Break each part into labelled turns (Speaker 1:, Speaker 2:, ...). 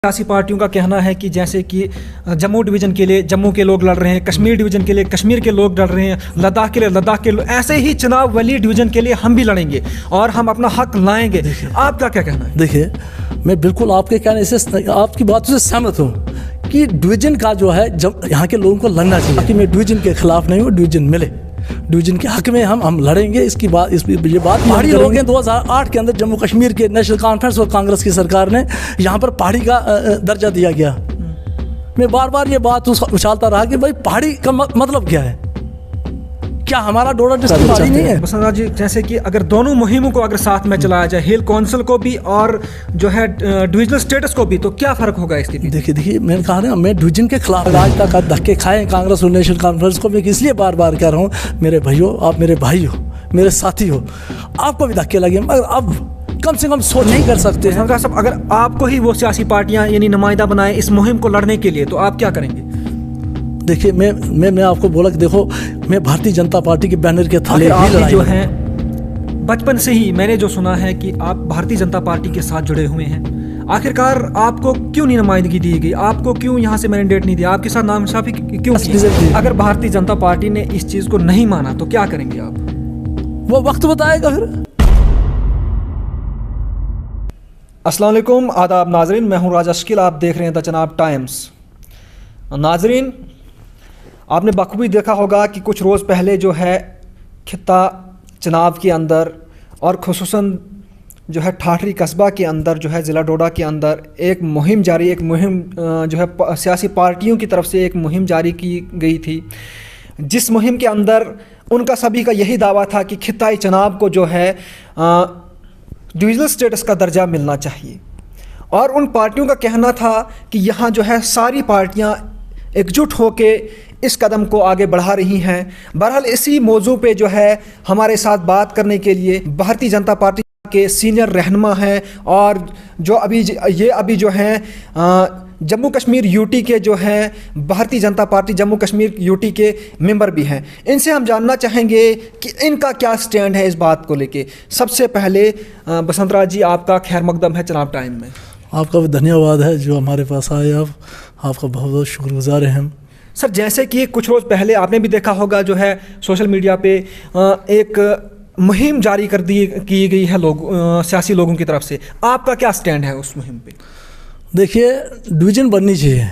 Speaker 1: सियासी पार्टियों का कहना है कि जैसे कि जम्मू डिवीज़न के लिए जम्मू के लोग लड़ रहे हैं, कश्मीर डिवीज़न के लिए कश्मीर के लोग लड़ रहे हैं, लद्दाख के लिए लद्दाख के लोग, ऐसे ही चुनाव वाली डिवीज़न के लिए हम भी लड़ेंगे और हम अपना हक लाएंगे। आपका क्या कहना है?
Speaker 2: देखिए, मैं बिल्कुल आपके कहने से, आपकी बातों से सहमत हूँ कि डिवीज़न का जो है जब यहाँ के लोगों को लड़ना चाहिए कि मैं डिवीज़न के खिलाफ नहीं हूँ, डिवीज़न मिले, डिवीज़न के हक में हम लड़ेंगे। इसकी बात ये बात पहाड़ी लोग हैं। 2008 के अंदर जम्मू कश्मीर के नेशनल कॉन्फ्रेंस और कांग्रेस की सरकार ने यहाँ पर पहाड़ी का दर्जा दिया गया। मैं बार बार ये बात उछालता रहा कि भाई पहाड़ी का मतलब क्या है? क्या हमारा डोडा डिस्ट्रिक्ट पहाड़ी नहीं है?
Speaker 1: बसंत जी, जैसे कि अगर दोनों मुहिमों को अगर साथ में चलाया जाए, हिल काउंसिल को भी और जो है डिविजनल स्टेटस को भी, तो क्या फ़र्क होगा इसके बीच?
Speaker 2: देखिए, मैंने कहा ना, मैं डिवीजन के खिलाफ आज तक धक्के खाए कांग्रेस और नेशनल कॉन्फ्रेंस को। मैं इसलिए बार बार कह रहा हूँ, मेरे भाइयों, आप मेरे भाई हो, मेरे साथी हो, आपको भी धक्के लगे, मगर अब कम से कम सोच नहीं कर सकते हैं।
Speaker 1: सब अगर आपको ही वो सियासी पार्टियाँ यानी नुमाइंदा बनाए इस मुहिम को लड़ने के लिए, तो आप क्या करेंगे?
Speaker 2: देखिए, मैं आपको बोला कि देखो, मैं भारतीय जनता पार्टी के बैनर के थले
Speaker 1: जो है, बचपन से ही मैंने जो सुना है कि आप भारतीय जनता पार्टी के साथ जुड़े हुए हैं। आखिरकार आपको क्यों नहीं नुमाइंदगी दी गई? आपको क्यों यहाँ से मैंडेट नहीं दिया? आपके साथ नामसाफी क्यों की? अगर भारतीय जनता पार्टी ने इस चीज़ को नहीं माना तो क्या करेंगे आप?
Speaker 2: वो वक्त बताएगा फिर।
Speaker 1: अस्सलाम वालेकुम, आदाब नाजरीन, मैं हूँ राजा शकील, आप देख रहे हैं द चनाब टाइम्स। नाजरीन, आपने बखूबी देखा होगा कि कुछ रोज़ पहले जो है खित्ता चनाब के अंदर और खुसूसन जो है ठाठरी कस्बा के अंदर जो है ज़िला डोडा के अंदर एक मुहिम जो है सियासी पार्टियों की तरफ से एक मुहिम जारी की गई थी, जिस मुहिम के अंदर उनका सभी का यही दावा था कि खित्ता चनाब को जो है डिविजनल स्टेटस का दर्जा मिलना चाहिए। और उन पार्टियों का कहना था कि यहाँ जो है सारी पार्टियाँ एकजुट होके इस कदम को आगे बढ़ा रही हैं। बहरहाल इसी मौजू पे जो है हमारे साथ बात करने के लिए भारतीय जनता पार्टी के सीनियर रहनुमा हैं और जो अभी जो हैं जम्मू कश्मीर यूटी के जो हैं भारतीय जनता पार्टी जम्मू कश्मीर यूटी के मेंबर भी हैं। इनसे हम जानना चाहेंगे कि इनका क्या स्टैंड है इस बात को लेके। सबसे पहले बसंत राज जी, आपका खैर मकदम है चनाब टाइम में।
Speaker 2: आपका भी धन्यवाद है जो हमारे पास आए। आपका बहुत बहुत शुक्रगुजार हैं हम।
Speaker 1: सर, जैसे कि कुछ रोज़ पहले आपने भी देखा होगा जो है सोशल मीडिया पे एक मुहिम जारी की गई है सियासी लोगों की तरफ से। आपका क्या स्टैंड है उस मुहिम पे?
Speaker 2: देखिए, डिवीज़न बननी चाहिए,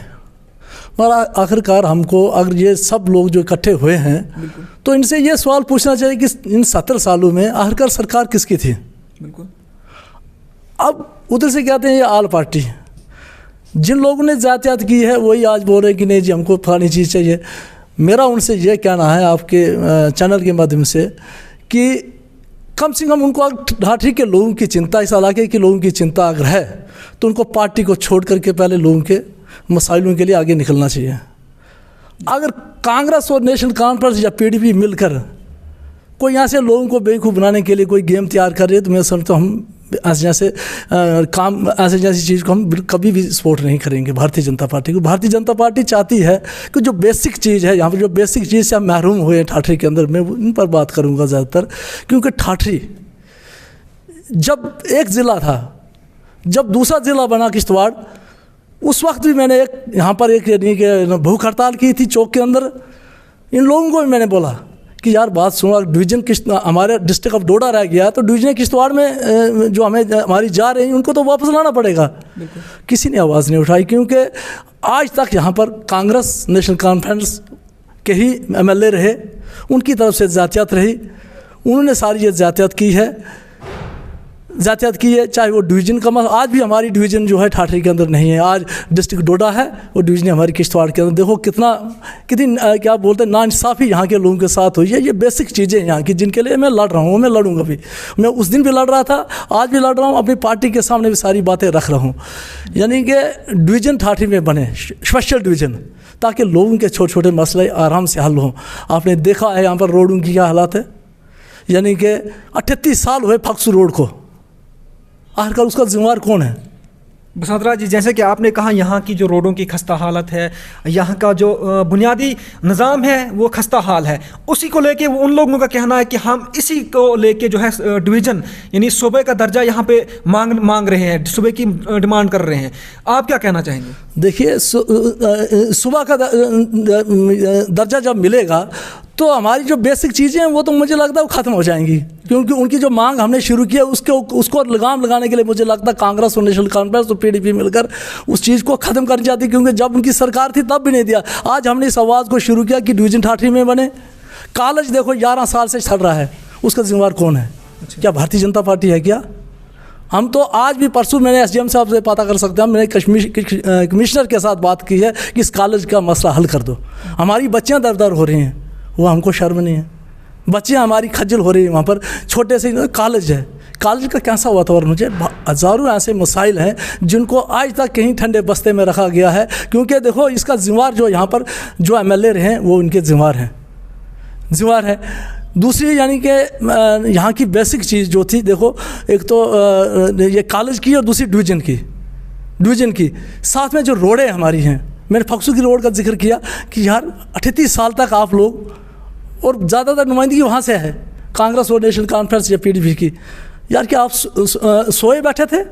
Speaker 2: मगर आखिरकार हमको अगर ये सब लोग जो इकट्ठे हुए हैं तो इनसे ये सवाल पूछना चाहिए कि इन 70 सालों में आखिरकार सरकार किसकी थी?
Speaker 1: बिल्कुल।
Speaker 2: अब उधर से कहते हैं ये आल पार्टी, जिन लोगों ने जातियात की है वही आज बोल रहे हैं कि नहीं जी हमको फलानी चीज़ चाहिए। मेरा उनसे ये कहना है आपके चैनल के माध्यम से कि कम से कम उनको ढाठी के लोगों की चिंता, इस इलाके के लोगों की चिंता अगर है तो उनको पार्टी को छोड़ करके पहले लोगों के मसाइलों के लिए आगे निकलना चाहिए। अगर कांग्रेस और नेशनल कॉन्फ्रेंस या पीडीपी मिलकर कोई यहाँ से लोगों को बेवकूफ़ बनाने के लिए कोई गेम तैयार कर रही है तो मैं समझता हूँ हम ऐसे जैसी चीज़ को हम कभी भी सपोर्ट नहीं करेंगे भारतीय जनता पार्टी को। भारतीय जनता पार्टी चाहती है कि जो बेसिक चीज़ है यहाँ पर, जो बेसिक चीज़ से हम महरूम हुए हैं ठाठरी के अंदर, मैं इन पर बात करूँगा ज़्यादातर। क्योंकि ठाठरी जब एक ज़िला था, जब दूसरा ज़िला बना किश्तवाड़, उस वक्त भी मैंने यहाँ पर एक भूख हड़ताल की थी चौक के अंदर। इन लोगों को भी मैंने बोला कि यार बात सुनो, डिवीज़न हमारे डिस्ट्रिक्ट ऑफ डोडा रह गया तो डिवीज़न किश्तवाड़ में जो हमारी जा रही हैं उनको तो वापस लाना पड़ेगा। किसी ने आवाज़ नहीं उठाई, क्योंकि आज तक यहाँ पर कांग्रेस नेशनल कॉन्फ्रेंस के ही एमएलए रहे, उनकी तरफ से जातियात रही, उन्होंने सारी ये जातियात की है, चाहे वो डिवीज़न का आज भी हमारी डिवीज़न जो है ठाठरी के अंदर नहीं है। आज डिस्ट्रिक्ट डोडा है, वो डिवीज़न हमारी किश्तवाड़ के अंदर। देखो कितनी क्या बोलते हैं नाइंसाफ़ी यहाँ के लोगों के साथ हुई है। ये बेसिक चीज़ें यहाँ की जिनके लिए मैं लड़ रहा हूँ, मैं लड़ूंगा भी। मैं उस दिन भी लड़ रहा था, आज भी लड़ रहा हूँ, अपनी पार्टी के सामने भी सारी बातें रख रहा हूँ। यानी कि डिवीज़न ठाठरी में बने, स्पेशल डिवीज़न, ताकि लोगों के छोटे छोटे मसले आराम से हल हों। आपने देखा है यहाँ पर रोडों की क्या हालात है, यानी कि 38 साल हुए फक्सू रोड को, आखिरकार उसका जिम्मेवार कौन है?
Speaker 1: बसंत राज जी, जैसे कि आपने कहा यहाँ की जो रोडों की खस्ता हालत है, यहाँ का जो बुनियादी निज़ाम है वो खस्ता हाल है, उसी को लेके उन लोगों का कहना है कि हम इसी को लेके जो है डिवीज़न यानी सूबे का दर्जा यहाँ पे मांग रहे हैं, सूबे की डिमांड कर रहे हैं। आप क्या कहना चाहेंगे?
Speaker 2: देखिए, सूबा का दर्जा जब मिलेगा तो हमारी जो बेसिक चीज़ें हैं वो तो मुझे लगता है वो ख़त्म हो जाएंगी, क्योंकि उनकी जो मांग हमने शुरू की है उसको लगाम लगाने के लिए मुझे लगता है कांग्रेस और नेशनल कॉन्फ्रेंस और पीडीपी मिलकर उस चीज़ को ख़त्म करनी चाहती, क्योंकि जब उनकी सरकार थी तब भी नहीं दिया। आज हमने इस आवाज़ को शुरू किया कि डिवीज़न ठाठरी में बने। कॉलेज देखो 11 साल से चल रहा है, उसका जिम्मेवार कौन है? क्या भारतीय जनता पार्टी है क्या? हम तो आज भी परसों मैंने एसडीएम साहब से पता कर सकते हैं, मैंने कमिश्नर के साथ बात की है कि इस कॉलेज का मसला हल कर दो। हमारी बच्चियाँ दर हो रही हैं, वो हमको शर्म नहीं है। बच्चियाँ हमारी खज्जल हो रही हैं, वहाँ पर छोटे से कॉलेज है, कॉलेज का कैसा वातावरण? मुझे हज़ारों ऐसे मसाइल हैं जिनको आज तक कहीं ठंडे बस्ते में रखा गया है, क्योंकि देखो इसका जिम्मेवार जो यहाँ पर जो एमएलए रहे हैं वो उनके जिम्मेवार है। दूसरी यानी कि यहाँ की बेसिक चीज़ जो थी, देखो एक तो ये कॉलेज की और दूसरी डिवीज़न की साथ में जो रोडें हमारी हैं। मैंने फक्सू की रोड का जिक्र किया कि यार 38 साल तक आप लोग, और ज़्यादातर नुमाइंदगी वहाँ से है, कांग्रेस और नेशनल कॉन्फ्रेंस या पीडीपी की, यार क्या आप सोए बैठे थे?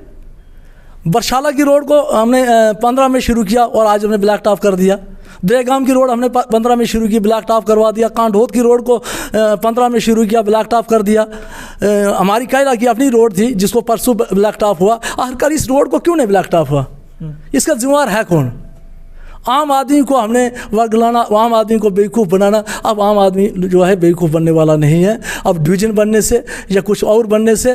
Speaker 2: बरशाला की रोड को हमने 15 में शुरू किया और आज हमने ब्लैक टॉप कर दिया। दरेगाम की रोड हमने 15 में शुरू की, ब्लैक टॉप करवा दिया। कांढोद की रोड को 15 में शुरू किया, ब्लैक टॉप कर दिया। हमारी कैला की अपनी रोड थी जिसको परसों ब्लैक टॉप हुआ। आखिरकार इस रोड को क्यों नहीं ब्लैक टॉप हुआ? इसका जिम्मेवार है कौन? आम आदमी को हमने वर्गलाना, आम आदमी को बेवकूफ़ बनाना। अब आम आदमी जो है बेवकूफ़ बनने वाला नहीं है। अब डिवीज़न बनने से या कुछ और बनने से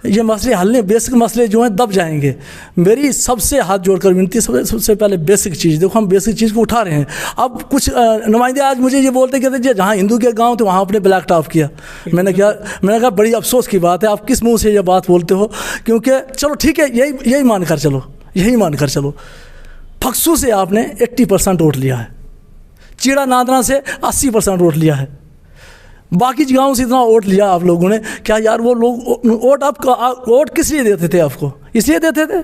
Speaker 2: ये मसले हल नहीं, बेसिक मसले जो हैं दब जाएंगे। मेरी सबसे हाथ जोड़कर विनती, सबसे पहले बेसिक चीज़ देखो, हम बेसिक चीज़ को उठा रहे हैं। अब कुछ नुमाइंदे आज मुझे ये बोलते कहते जहाँ हिंदू के गाँव थे वहाँ अपने ब्लैक टॉप किया। मैंने कहा बड़ी अफसोस की बात है, आप किस मुँह से ये बात बोलते हो? क्योंकि चलो ठीक है, यही मान कर चलो, फक्सू से आपने 80% वोट लिया है, चीड़ा नादरा से 80% वोट लिया है, बाकी गाँव से इतना वोट लिया आप लोगों ने। क्या यार वो लोग वोट किस लिए देते थे? आपको इसलिए देते थे।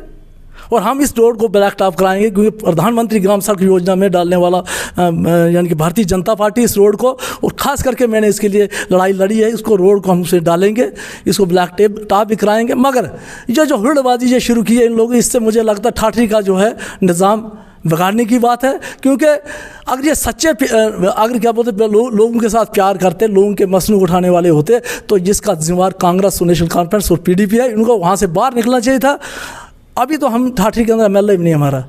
Speaker 2: और हम इस रोड को ब्लैक टॉप कराएंगे क्योंकि प्रधानमंत्री ग्राम सड़क योजना में डालने वाला यानी कि भारतीय जनता पार्टी इस रोड को, और ख़ास करके मैंने इसके लिए लड़ाई लड़ी है, इसको रोड को हम उसे डालेंगे, इसको ब्लैक टॉप भी कराएंगे। मगर ये जो हुड़बाजी ये शुरू की है इन लोगों, इससे मुझे लगता है ठाठरी का जो है निज़ाम बिगाड़ने की बात है। क्योंकि अगर ये सच्चे अगर क्या बोलते लोगों के साथ प्यार करते, लोगों के मसनू उठाने वाले होते, तो जिसका जिम्मेवार कांग्रेस और नेशनल कॉन्फ्रेंस और पीडीपी है, इनको वहाँ से बाहर निकलना चाहिए था। अभी तो हम ठाठरी के अंदर एमएलए भी नहीं हमारा,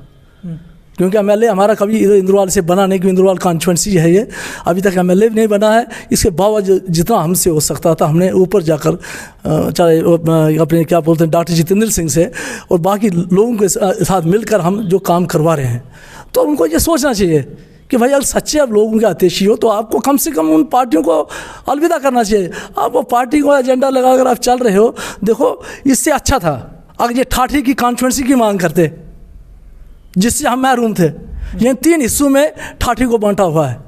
Speaker 2: क्योंकि एमएलए हमारा कभी इधर इंद्रवाल से बना नहीं, क्योंकि इंद्रवाल कॉन्स्टिट्यूंसी है ये, अभी तक एमएलए भी नहीं बना है। इसके बावजूद जितना हमसे हो सकता था हमने ऊपर जाकर चाहे अपने क्या बोलते हैं डॉक्टर जितेंद्र सिंह से और बाकी लोगों के साथ मिलकर हम जो काम करवा रहे हैं, तो उनको ये सोचना चाहिए कि भाई अगर सच्चे आप लोगों के आतिशी हो तो आपको कम से कम उन पार्टियों को अलविदा करना चाहिए। आप वो पार्टी को एजेंडा लगाकर आप चल रहे हो, देखो इससे अच्छा था अगर ये ठाठरी की कॉन्स्टिट्यूंसी की मांग करते, जिससे हम महरूम थे। ये 3 हिस्सों में ठाठरी को बांटा हुआ है,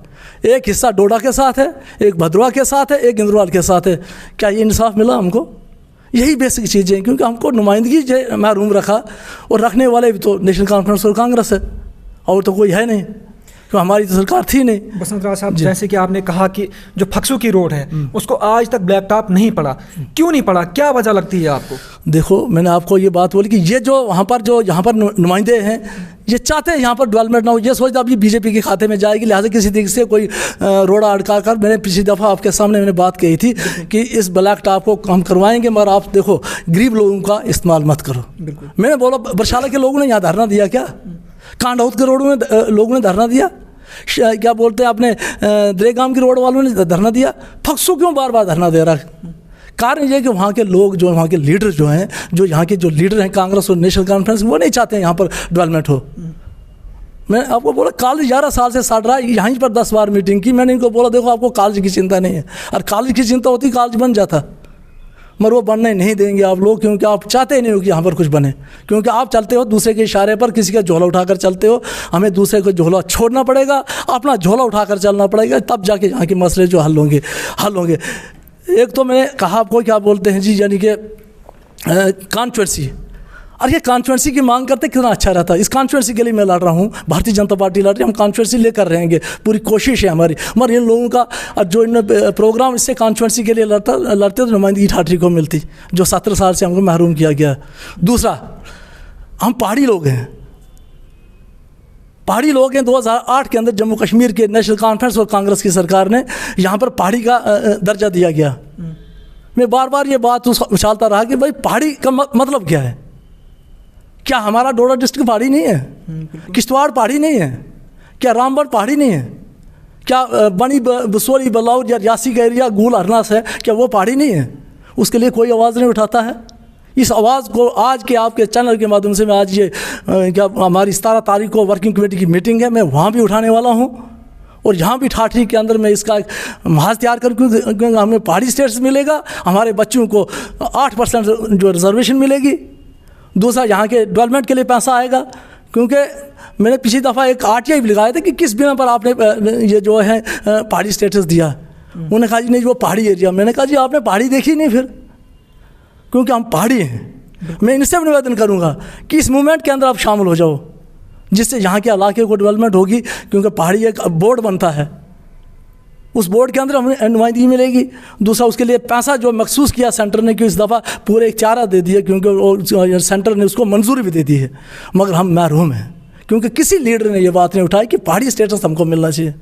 Speaker 2: एक हिस्सा डोडा के साथ है, एक भद्रवा के साथ है, एक इंद्रवाल के साथ है। क्या ये इंसाफ मिला हमको? यही बेसिक चीज़ें हैं, क्योंकि हमको नुमाइंदगी जो महरूम रखा, और रखने वाले भी तो नेशनल कॉन्फ्रेंस और कांग्रेस है, और तो कोई है नहीं, तो हमारी तो सरकार थी नहीं।
Speaker 1: बसंत राज साहब, जैसे कि आपने कहा कि जो फक्सू की रोड है उसको आज तक ब्लैक टॉप नहीं पड़ा, क्यों नहीं पड़ा? क्या वजह लगती है आपको? देखो, मैंने आपको ये बात बोली कि ये जो यहाँ पर नुमाइंदे हैं, ये चाहते हैं यहाँ पर डेवलपमेंट ना हो। ये सोचते अभी बीजेपी के खाते में जाएगी, लिहाजा किसी तरीके से कोई रोड़ा अड़का कर। मैंने पिछली दफ़ा आपके सामने मैंने बात कही थी कि इस ब्लैक टॉप को हम करवाएंगे, मगर आप देखो गरीब लोगों का इस्तेमाल मत करो। मैंने बोला बरशाला के लोगों ने यहाँ धरना दिया क्या? कांढौद के रोड में लोगों ने धरना दिया? क्या बोलते हैं आपने दरेगाम की रोड वालों ने धरना दिया? फक्सू क्यों बार बार धरना दे रहा है? कारण ये कि वहाँ के लोग जो वहाँ के लीडर जो हैं, जो यहाँ के जो लीडर हैं कांग्रेस और नेशनल कॉन्फ्रेंस, वो नहीं चाहते हैं यहाँ पर डेवलपमेंट हो। मैंने आपको बोला कॉलेज 11 साल से सड़ रहा है, यहीं पर 10 बार मीटिंग की। मैंने इनको बोला देखो आपको कॉलेज की चिंता नहीं है, और कॉलेज की चिंता होती कॉलेज बन जाता, मगर वो बनने नहीं देंगे आप लोग, क्योंकि आप चाहते ही नहीं हो कि यहाँ पर कुछ बने, क्योंकि आप चलते हो दूसरे के इशारे पर, किसी का झोला उठाकर चलते हो। हमें दूसरे को झोला छोड़ना पड़ेगा, अपना झोला उठाकर चलना पड़ेगा, तब जाके यहाँ के मसले जो हल होंगे। एक तो मैंने कहा आपको क्या बोलते हैं जी, यानी कि कॉन्स्टिट्यूंसी,
Speaker 2: और ये कॉन्स्टिट्यूंसी की मांग करते कितना अच्छा रहता है। इस कॉन्स्टिट्यूंसी के लिए मैं लड़ रहा हूँ, भारतीय जनता पार्टी लड़ रही है, हम कॉन्स्टिट्यूंसी लेकर रहेंगे, पूरी कोशिश है हमारी। मगर इन लोगों का और जो इन प्रोग्राम इससे कॉन्स्टिट्यूंसी के लिए लड़ते तो नुमाइंदगी ठाठरी को मिलती, जो 17 साल से हमको महरूम किया गया। दूसरा, हम पहाड़ी लोग हैं, पहाड़ी लोग हैं। 2008 के अंदर जम्मू कश्मीर के नेशनल कॉन्फ्रेंस और कांग्रेस की सरकार ने यहाँ पर पहाड़ी का दर्जा दिया गया। मैं बार बार ये बात उछालता रहा कि भाई पहाड़ी का मतलब क्या है? क्या हमारा डोडा डिस्ट्रिक्ट पहाड़ी नहीं है? किश्तवाड़ पहाड़ी नहीं है? क्या रामगढ़ पहाड़ी नहीं है? क्या बनी बसोली बलौर या रियासी का एरिया गूल हरनास है, क्या वो पहाड़ी नहीं है? उसके लिए कोई आवाज़ नहीं उठाता है। इस आवाज़ को आज के आपके चैनल के माध्यम से मैं आज ये क्या हमारी 17 तारीख को वर्किंग कमेटी की मीटिंग है, मैं वहाँ भी उठाने वाला हूँ और यहाँ भी ठाठरी के अंदर मैं इसका महाज तैयार कर, क्योंकि हमें पहाड़ी स्टेट्स मिलेगा, हमारे बच्चों को 8% जो रिजर्वेशन मिलेगी। दूसरा, यहाँ के डेवलपमेंट के लिए पैसा आएगा, क्योंकि मैंने पिछली दफ़ा एक RTI भी लगाया था कि किस बिना पर आपने ये जो है पहाड़ी स्टेटस दिया। उन्होंने कहा जी नहीं वो पहाड़ी एरिया। मैंने कहा जी आपने पहाड़ी देखी नहीं फिर, क्योंकि हम पहाड़ी हैं। मैं इनसे भी निवेदन करूँगा कि इस मूवमेंट के अंदर आप शामिल हो जाओ, जिससे यहाँ के इलाके को डेवलपमेंट होगी, क्योंकि पहाड़ी एक बोर्ड बनता है, उस बोर्ड के अंदर हमें नुमाइंदगी मिलेगी। दूसरा, उसके लिए पैसा जो मखसूस किया सेंटर ने कि इस दफ़ा पूरे एक चारा दे दिया, क्योंकि सेंटर ने उसको मंजूरी भी दे दी है, मगर हम महरूम हैं, क्योंकि किसी लीडर ने ये बात नहीं उठाई कि पहाड़ी स्टेटस हमको मिलना चाहिए।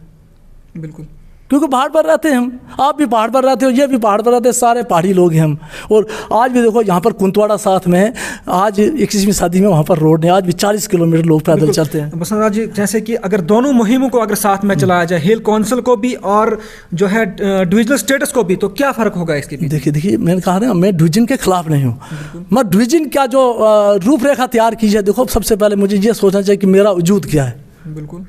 Speaker 1: बिल्कुल,
Speaker 2: क्योंकि पहाड़ पर रहते हैं हम, आप भी पहाड़ पर रहते हो, ये भी पहाड़ पर रहते हैं, सारे पहाड़ी लोग हैं हम। और आज भी देखो यहाँ पर कुंतवाड़ा साथ में है, आज 21वीं सदी में वहाँ पर रोड नहीं, आज भी 40 किलोमीटर लोग पैदल चलते हैं।
Speaker 1: बसंत राज जी, जैसे कि अगर दोनों मुहिमों को अगर साथ में चलाया जाए, हिल काउंसिल को भी और जो है डिविजनल स्टेटस को भी, तो क्या फ़र्क होगा इसके बीच?
Speaker 2: देखिए मैंने कहा ना, मैं डिवीजन के खिलाफ नहीं हूँ, मैं डिवीजन का जो रूपरेखा तैयार की है, देखो सबसे पहले मुझे ये सोचना चाहिए कि मेरा वजूद क्या है।
Speaker 1: बिल्कुल,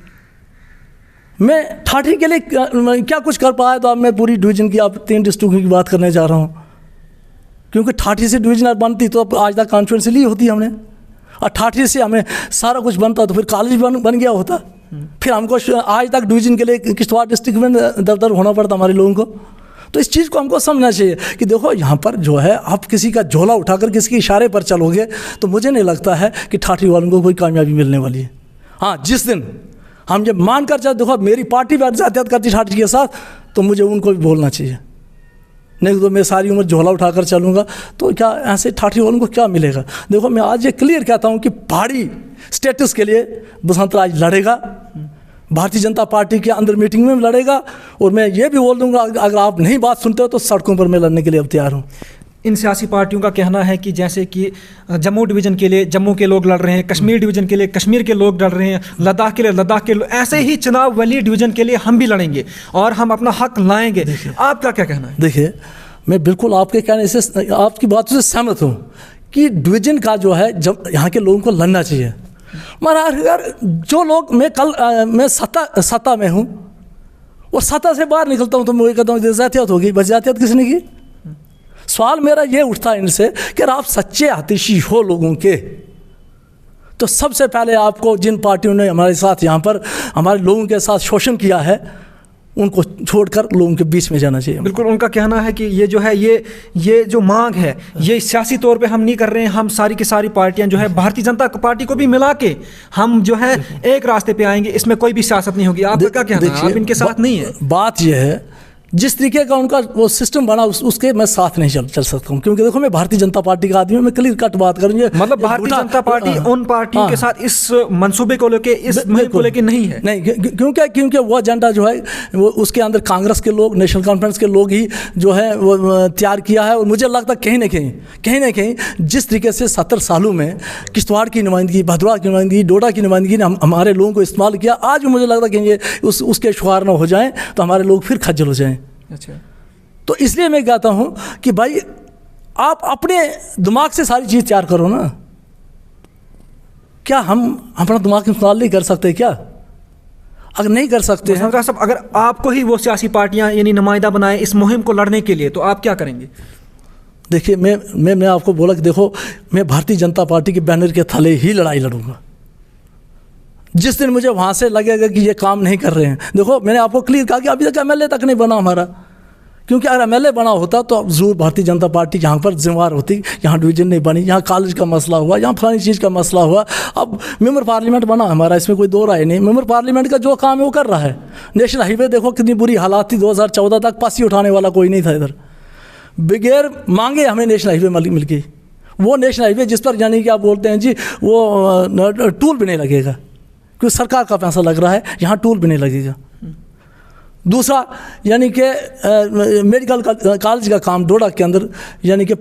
Speaker 2: मैं ठाठरी के लिए क्या कुछ कर पाया, तो अब मैं पूरी डिवीजन की, आप 3 डिस्ट्रिक्टों की बात करने जा रहा हूँ, क्योंकि ठाठरी से डिवीजन बनती तो आज तक कॉन्फ्रेंस ली होती हमने, और ठाठरी से हमें सारा कुछ बनता तो फिर कॉलेज बन गया होता, फिर हमको आज तक डिवीजन के लिए किश्तवाड़ डिस्ट्रिक्ट में दर होना पड़ता हमारे लोगों को। तो इस चीज़ को हमको समझना चाहिए कि देखो यहाँ पर जो है, आप किसी का झोला उठाकर किसी के इशारे पर चलोगे तो मुझे नहीं लगता है कि ठाठरी वालों को कोई कामयाबी मिलने वाली है। हाँ, जिस दिन हम जब मान कर चाहे, देखो मेरी पार्टी भी जातियात करती ठाठरी के साथ, तो मुझे उनको भी बोलना चाहिए, नहीं तो मैं सारी उम्र झोला उठाकर चलूँगा तो क्या ऐसे ठाठरी वालों को क्या मिलेगा। देखो मैं आज ये क्लियर कहता हूँ कि पहाड़ी स्टेटस के लिए बसंत राज लड़ेगा, भारतीय जनता पार्टी के अंदर मीटिंग में लड़ेगा, और मैं ये भी बोल दूँगा अगर आप नहीं बात सुनते हो तो सड़कों पर मैं लड़ने के लिए अब तैयार हूँ।
Speaker 1: इन सियासी पार्टियों का कहना है कि जैसे कि जम्मू डिवीज़न के लिए जम्मू के लोग लड़ रहे हैं, कश्मीर डिवीज़न के लिए कश्मीर के लोग लड़ रहे हैं, लद्दाख के लिए लद्दाख के लोग, ऐसे ही चुनाव वाली डिवीज़न के लिए हम भी लड़ेंगे और हम अपना हक लाएंगे। आपका क्या कहना है? देखिए
Speaker 2: मैं बिल्कुल आपके कहने से, आपकी बातों से सहमत हूँ कि डिवीज़न का जो है जब यहाँ के लोगों को लड़ना चाहिए। मगर अगर जो लोग, मैं सत्ता में हूँ और सत्ता से बाहर निकलता हूँ तो मैं कहता हूँ जातियात होगी, बस जातियात किसने की? सवाल मेरा ये उठता है इनसे कि आप सच्चे आतिशी हो लोगों के, तो सबसे पहले आपको जिन पार्टियों ने हमारे साथ यहाँ पर हमारे लोगों के साथ शोषण किया है, उनको छोड़कर लोगों के बीच में जाना चाहिए।
Speaker 1: बिल्कुल, उनका कहना है कि ये जो है ये जो मांग है, ये सियासी तौर पे हम नहीं कर रहे हैं, हम सारी की सारी पार्टियां जो है भारतीय जनता पार्टी को भी मिला के हम जो है एक रास्ते पे आएंगे, इसमें कोई भी सियासत नहीं होगी। आपका क्या कहना है? आप इनके साथ नहीं है?
Speaker 2: बात यह है, जिस तरीके का उनका वो सिस्टम बना उसके मैं साथ नहीं चल सकता हूँ, क्योंकि देखो मैं भारतीय जनता पार्टी का आदमी हूँ, मैं क्लियर कट बात करूँगी।
Speaker 1: मतलब भारतीय जनता पार्टी उन पार्टियों के साथ इस मंसूबे को लेके, इस मुहिम को लेके नहीं है? नहीं,
Speaker 2: क्योंकि वो एजेंडा जो है वो उसके अंदर कांग्रेस के लोग, नेशनल कॉन्फ्रेंस के लोग ही जो है वो तैयार किया है। और मुझे लगता है कहीं ना कहीं जिस तरीके से 70 सालों में किश्तवाड़ की नुमाइंदगी, भदरवाह की नुमाइंदगी, डोडा की नुमाइंदगी ने हमारे लोगों को इस्तेमाल किया, आज भी मुझे लगता है कि ये उसके शुमार न हो जाएँ तो हमारे लोग फिर खज्जल हो जाएँ।
Speaker 1: अच्छा,
Speaker 2: तो इसलिए मैं कहता हूं कि भाई आप अपने दिमाग से सारी चीज़ तैयार करो ना। क्या हम अपना दिमाग इस्तेमाल नहीं कर सकते क्या? अगर नहीं कर सकते हैं
Speaker 1: साहब, अगर आपको ही वो सियासी पार्टियां यानी नुमाइंदा बनाए इस मुहिम को लड़ने के लिए, तो आप क्या करेंगे?
Speaker 2: देखिए मैं आपको बोला कि देखो मैं भारतीय जनता पार्टी के बैनर के थले ही लड़ाई लड़ूंगा। जिस दिन मुझे वहाँ से लगेगा कि ये काम नहीं कर रहे हैं, देखो मैंने आपको क्लियर कहा कि अभी तक MLA तक नहीं बना हमारा, क्योंकि अगर एमएलए बना होता तो जरूर भारतीय जनता पार्टी यहाँ पर जिम्मेवार होती, यहाँ डिवीजन नहीं बनी, यहाँ कॉलेज का मसला हुआ, यहाँ फलानी चीज़ का मसला हुआ। अब मेंबर पार्लियामेंट बना हमारा, इसमें कोई दो राय नहीं। मेंबर पार्लियामेंट का जो काम है वो कर रहा है। नेशनल हाईवे देखो कितनी बुरी हालात थी, 2014 तक पासी उठाने वाला कोई नहीं था इधर। बगैर मांगे हमें नेशनल हाईवे मिल गई। वो नेशनल हाईवे जिस पर यानी कि आप बोलते हैं जी वो टूल भी नहीं लगेगा, क्योंकि सरकार का पैसा लग रहा है, यहाँ टूल भी नहीं लगेगा। दूसरा यानी कि मेडिकल कॉलेज का काम डोडा के अंदर यानी कि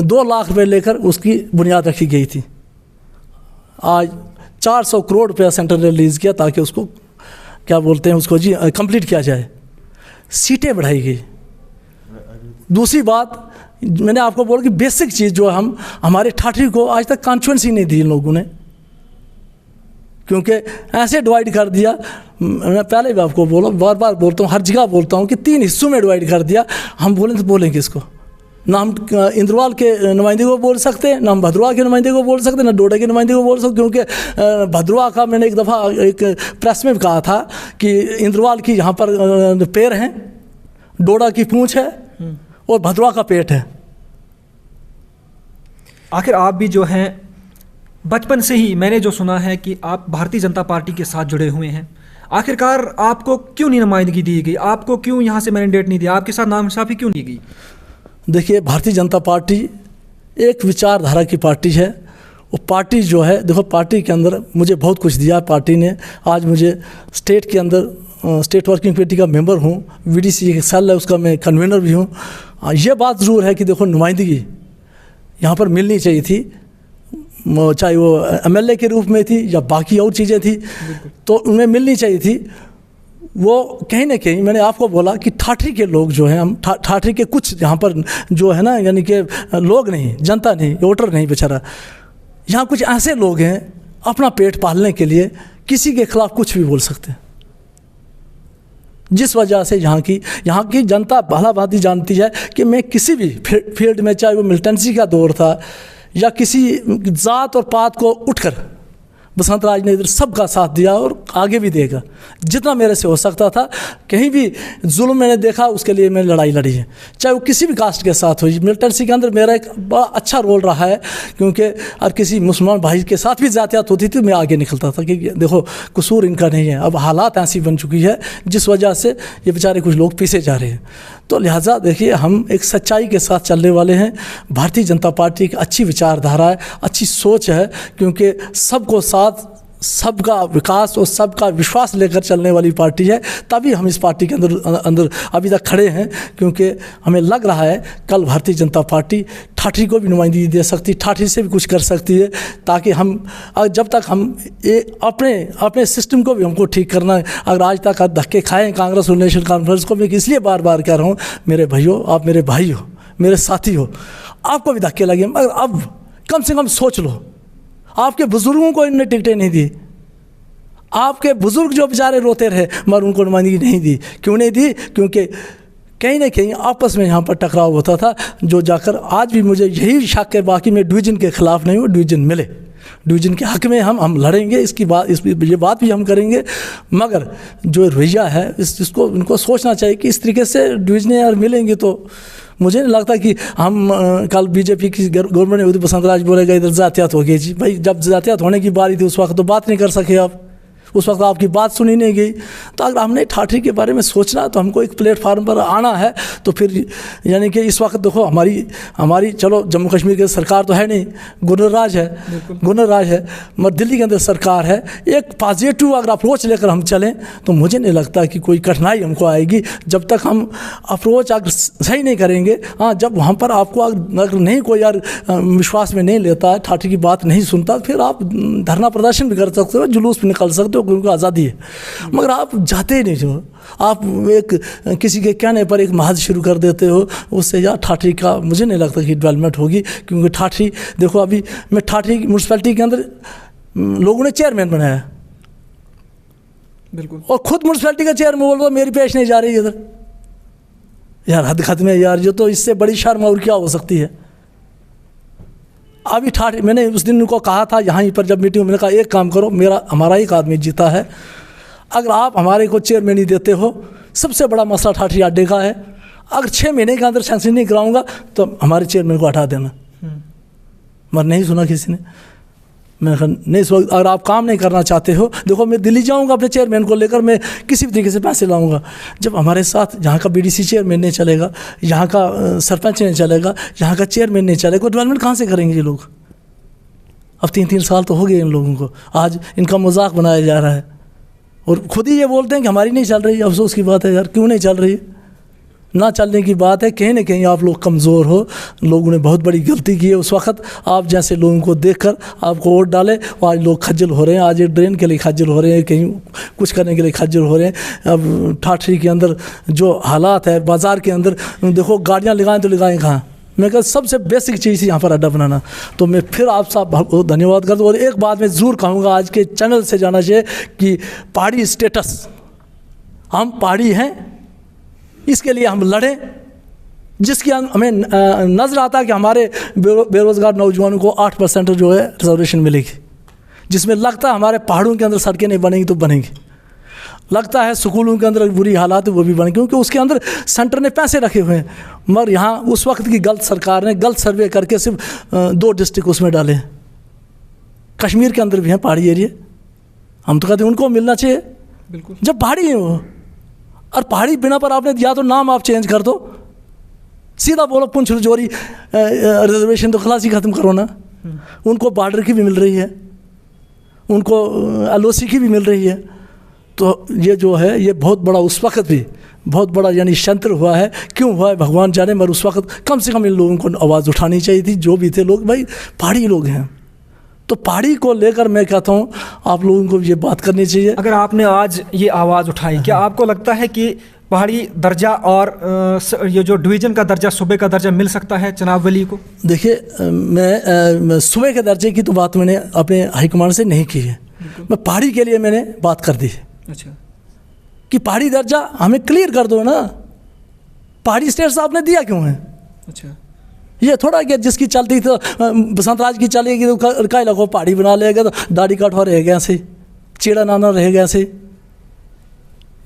Speaker 2: 2 लाख रुपए लेकर उसकी बुनियाद रखी गई थी। आज 400 करोड़ रुपया सेंटर ने रिलीज़ किया ताकि उसको क्या बोलते हैं उसको जी कंप्लीट किया जाए। सीटें बढ़ाई गई। दूसरी बात मैंने आपको बोला कि बेसिक चीज़ जो हम हमारे ठाठरी को आज तक कॉन्फ्रेंस ही नहीं दी इन लोगों ने, क्योंकि ऐसे डिवाइड कर दिया। मैं पहले भी आपको बोला, बार बार बोलता हूँ, हर जगह बोलता हूँ कि 3 हिस्सों में डिवाइड कर दिया। हम बोलें तो बोलेंगे इसको, ना हम इंद्रवाल के नुमाइंदे को बोल सकते हैं, ना हम भद्रवाह के नुमाइंदे को बोल सकते हैं, ना डोडा के नुमाइंदे को बोल सकते, क्योंकि भद्रवाह का मैंने एक दफ़ा एक प्रेस में कहा था कि इंद्रवाल की यहाँ पर पैर हैं, डोडा की पूँछ है और भद्रवाह का पेट है।
Speaker 1: आखिर आप भी जो हैं बचपन से ही मैंने जो सुना है कि आप भारतीय जनता पार्टी के साथ जुड़े हुए हैं, आखिरकार आपको क्यों नहीं नुमाइंदगी दी गई? आपको क्यों यहाँ से मैंडेट नहीं दिया? आपके साथ नाइंसाफ़ी क्यों नहीं गई?
Speaker 2: देखिए, भारतीय जनता पार्टी एक विचारधारा की पार्टी है। वो पार्टी जो है, देखो पार्टी के अंदर मुझे बहुत कुछ दिया पार्टी ने। आज मुझे स्टेट के अंदर स्टेट वर्किंग कमेटी का मेंबर हूँ, वीडीसी एक सेल है उसका मैं कन्वीनर भी हूँ। ये बात ज़रूर है कि देखो नुमाइंदगी यहाँ पर मिलनी चाहिए थी, चाहे वो एमएलए के रूप में थी या बाकी और चीज़ें थी, तो उनमें मिलनी चाहिए थी। वो कहीं ना कहीं मैंने आपको बोला कि ठाठरी के लोग जो हैं, हम ठाठरी के कुछ यहाँ पर जो है ना, यानी कि लोग नहीं, जनता नहीं, वोटर नहीं बेचारा, यहाँ कुछ ऐसे लोग हैं अपना पेट पालने के लिए किसी के खिलाफ कुछ भी बोल सकते हैं, जिस वजह से यहाँ की जनता भला भांति जानती है कि मैं किसी भी फील्ड में, चाहे वो मिलिटेंसी का दौर था या किसी ज़ात और पात को उठकर बसंत राज ने इधर सबका साथ दिया और आगे भी देगा। जितना मेरे से हो सकता था, कहीं भी जुल्म मैंने देखा उसके लिए मैंने लड़ाई लड़ी है, चाहे वो किसी भी कास्ट के साथ हो। मिलिटेंसी के अंदर मेरा एक बड़ा अच्छा रोल रहा है, क्योंकि और किसी मुसलमान भाई के साथ भी ज़्यादतियात होती थी, मैं आगे निकलता था कि देखो कसूर इनका नहीं है। अब हालात ऐसी बन चुकी है जिस वजह से ये बेचारे कुछ लोग पीछे जा रहे हैं। तो लिहाजा देखिए, हम एक सच्चाई के साथ चलने वाले हैं। भारतीय जनता पार्टी एक अच्छी विचारधारा है, अच्छी सोच है, क्योंकि सबको साथ, सबका विकास और सबका विश्वास लेकर चलने वाली पार्टी है। तभी हम इस पार्टी के अंदर अभी तक खड़े हैं, क्योंकि हमें लग रहा है कल भारतीय जनता पार्टी ठाठरी को भी नुमाइंदगी दे सकती, ठाठरी से भी कुछ कर सकती है, ताकि हम जब तक हम अपने सिस्टम को भी हमको ठीक करना है। अगर आज तक धक्के खाएँ कांग्रेस और नेशनल कॉन्फ्रेंस को, मैं इसलिए बार बार कह रहा हूँ, मेरे भाइयों, आप मेरे भाई हो, मेरे साथी हो, आपको भी धक्के लगे, मगर अब कम से कम सोच लो। आपके बुज़ुर्गों को इनने टिकटें नहीं दी, आपके बुज़ुर्ग जो बेचारे रोते रहे मगर उनको नुमाइंदगी नहीं दी। क्यों नहीं दी? क्योंकि कहीं ना कहीं आपस में यहाँ पर टकराव होता था, जो जाकर आज भी मुझे यही शक है, बाकी मैं डिवीज़न के ख़िलाफ़ नहीं हूँ, डिवीज़न मिले, डिवीज़न के हक़ में हम लड़ेंगे, ये बात भी हम करेंगे। मगर जो रवैया है इसको इनको सोचना चाहिए कि इस तरीके से डिवीज़नें यार मिलेंगी तो मुझे नहीं लगता कि हम कल बीजेपी की गवर्नमेंट ने बसंत राज बोलेगा इधर जातियात हो गई जी। भाई जब जातियात होने की बारी थी उस वक्त तो बात नहीं कर सके आप, उस वक्त आपकी बात सुनी नहीं गई। तो अगर हमने ठाठरी के बारे में सोचना तो हमको एक प्लेटफार्म पर आना है। तो फिर यानी कि इस वक्त देखो हमारी चलो जम्मू कश्मीर की सरकार तो है नहीं, गवर्नर राज है, मगर दिल्ली के अंदर सरकार है। एक पॉजिटिव अगर अप्रोच लेकर हम चलें तो मुझे नहीं लगता कि कोई कठिनाई हमको आएगी। जब तक हम अप्रोच अगर सही नहीं करेंगे, हाँ, जब वहाँ पर आपको अगर नहीं कोई यार विश्वास में नहीं लेता है, ठाठरी की बात नहीं सुनता, फिर आप धरना प्रदर्शन भी कर सकते हो, जुलूस भी निकल सकते हो, क्योंकि आज़ादी है। मगर आप जाते ही नहीं, जो आप एक किसी के कहने पर एक महज शुरू कर देते हो, उससे यार ठाठरी का मुझे नहीं लगता कि डेवलपमेंट होगी। क्योंकि ठाठरी देखो, अभी मैं ठाठरी म्यूनसिपैलिटी के अंदर लोगों ने चेयरमैन बनाया, बिल्कुल, और खुद म्यूनसिपैलिटी का चेयरमैन बोल रहा मेरी पेश नहीं जा रही इधर। यार हद खत्म है यार, ये तो इससे बड़ी शर्म और क्या हो सकती है। अभी ठाठरी मैंने उस दिन उनको कहा था यहाँ पर जब मीटिंग में, मैंने कहा एक काम करो, हमारा एक आदमी जीता है, अगर आप हमारे को चेयरमैन नहीं देते हो, सबसे बड़ा मसला ठाठरी अड्डे का है, अगर 6 महीने के अंदर सेंक्शन नहीं कराऊंगा तो हमारे चेयरमैन को हटा देना। मगर नहीं सुना किसी ने। मैंने कहा नहीं सुना, अगर आप काम नहीं करना चाहते हो, देखो मैं दिल्ली जाऊंगा अपने चेयरमैन को लेकर, मैं किसी भी तरीके से पैसे लाऊंगा। जब हमारे साथ यहाँ का BDC चेयरमैन नहीं चलेगा, यहाँ का सरपंच नहीं चलेगा, यहाँ का चेयरमैन नहीं चलेगा, डेवलपमेंट कहाँ से करेंगे ये लोग? अब 3-3 साल तो हो गए इन लोगों को, आज इनका मजाक बनाया जा रहा है और खुद ही ये बोलते हैं कि हमारी नहीं चल रही। अफसोस की बात है यार, क्यों नहीं चल रही? ना चलने की बात है, कहीं ना कहीं आप लोग कमज़ोर हो, लोगों ने बहुत बड़ी गलती की है। उस वक्त आप जैसे लोगों को देखकर आपको वोट डाले और आज लोग खज्जल हो रहे हैं, आज एक ड्रेन के लिए खज्जल हो रहे हैं, कहीं कुछ करने के लिए खज्जल हो रहे हैं। अब ठाठरी के अंदर जो हालात है, बाज़ार के अंदर देखो, गाड़ियाँ लगाएं तो लगाएं कहाँ? मैं कहा सबसे बेसिक चीज़ यहाँ पर अड्डा बनाना। तो मैं फिर आप सब बहुत धन्यवाद करता हूँ। और एक बात मैं ज़रूर कहूँगा, आज के चैनल से जाना चाहिए कि पहाड़ी स्टेटस, हम पहाड़ी हैं, इसके लिए हम लड़ें, जिसकी हमें नज़र आता है कि हमारे बेरोज़गार नौजवानों को 8% जो है रिजर्वेशन मिलेगी, जिसमें लगता है हमारे पहाड़ों के अंदर सड़कें नहीं बनेंगी तो बनेंगी, लगता है स्कूलों के अंदर बुरी हालात है वो भी बनेंगी, क्योंकि उसके अंदर सेंटर ने पैसे रखे हुए हैं। मगर यहाँ उस वक्त की गलत सरकार ने गलत सर्वे करके सिर्फ 2 डिस्ट्रिक्ट उसमें डाले हैं। कश्मीर के अंदर भी हैं पहाड़ी एरिया, हम तो कहते हैं उनको मिलना चाहिए,
Speaker 1: बिल्कुल,
Speaker 2: जब पहाड़ी है वो। और पहाड़ी बिना पर आपने या तो नाम आप चेंज कर दो, सीधा बोलो पुंछ रजौरी रिजर्वेशन तो खलासी ख़त्म करो ना। उनको बॉर्डर की भी मिल रही है, उनको LOC की भी मिल रही है। तो ये जो है ये बहुत बड़ा, उस वक्त भी बहुत बड़ा यानी षड्यंत्र हुआ है। क्यों हुआ है भगवान जाने, मगर उस वक्त कम से कम इन लोगों को आवाज़ उठानी चाहिए थी, जो भी थे लोग। भाई पहाड़ी लोग हैं, तो पहाड़ी को लेकर मैं कहता हूँ आप लोगों को ये बात करनी चाहिए।
Speaker 1: अगर आपने आज ये आवाज़ उठाई, क्या आपको लगता है कि पहाड़ी दर्जा और ये जो डिवीज़न का दर्जा, सूबे का दर्जा मिल सकता है चनाब वली को?
Speaker 2: देखिए, मैं सूबे के दर्जे की तो बात मैंने अपने हाईकमान से नहीं की है, मैं पहाड़ी के लिए मैंने बात कर दी है।
Speaker 1: अच्छा, कि
Speaker 2: पहाड़ी दर्जा हमें क्लियर कर दो ना, पहाड़ी स्टेट्स आपने दिया क्यों है?
Speaker 1: अच्छा,
Speaker 2: ये थोड़ा कि जिसकी चलती तो बसंत राज की चलेगी तो का लगो पहाड़ी बना लेगा, तो दाढ़ी कटवा रह गया से, चीड़ा नाना रह गया से,